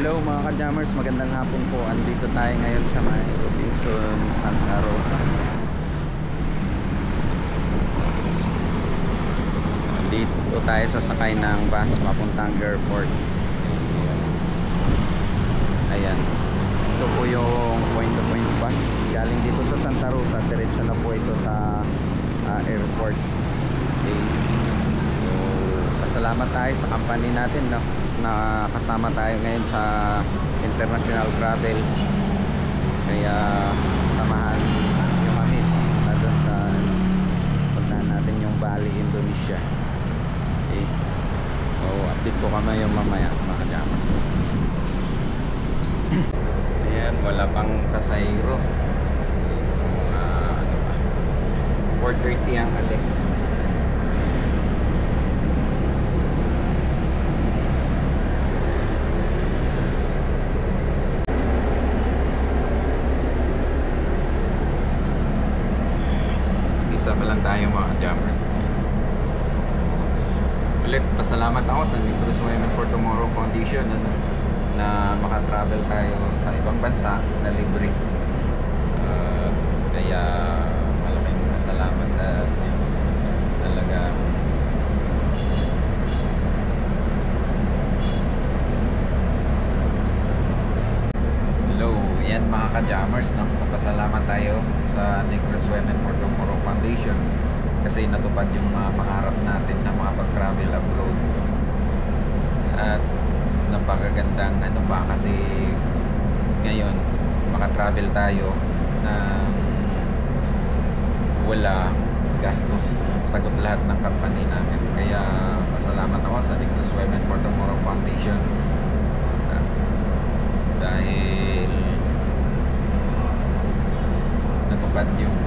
Hello mga ka-jammers, magandang hapon po. Andito tayo ngayon sa may Robinson Santa Rosa. Dito tayo sasakay ng bus papuntang airport. Ayan. Ito po yung point-to-point bus. Galing dito sa Santa Rosa, diretso na po ito sa airport. Okay. So, pasalamat tayo sa company natin na kasama tayo ngayon sa international travel, kaya samahan yung kami na doon sa puntahan natin yung Bali, Indonesia. Okay. So update ko kami yung mamaya mga ka-jammers. Ayan, wala pang pasahero. Ano pa, 4:30 ang alis. Isa pa lang tayo mga jammers. Ulit pasalamat ako sa Negros Women for Tomorrow Foundation na makatravel tayo sa ibang bansa na libre. Kaya malaking pasalamat at talaga hello, yan mga ka-jammers, no? Pasalamat tayo sa Negros Women for Tomorrow Foundation kasi natupad yung mga pangarap natin na makapag-travel abroad. At napakagandang ano pa kasi ngayon makatravel tayo na wala gastos, sagot lahat ng company namin. Kaya pasalamat ako sa Negros Women for Tomorrow Foundation dahil natupad yung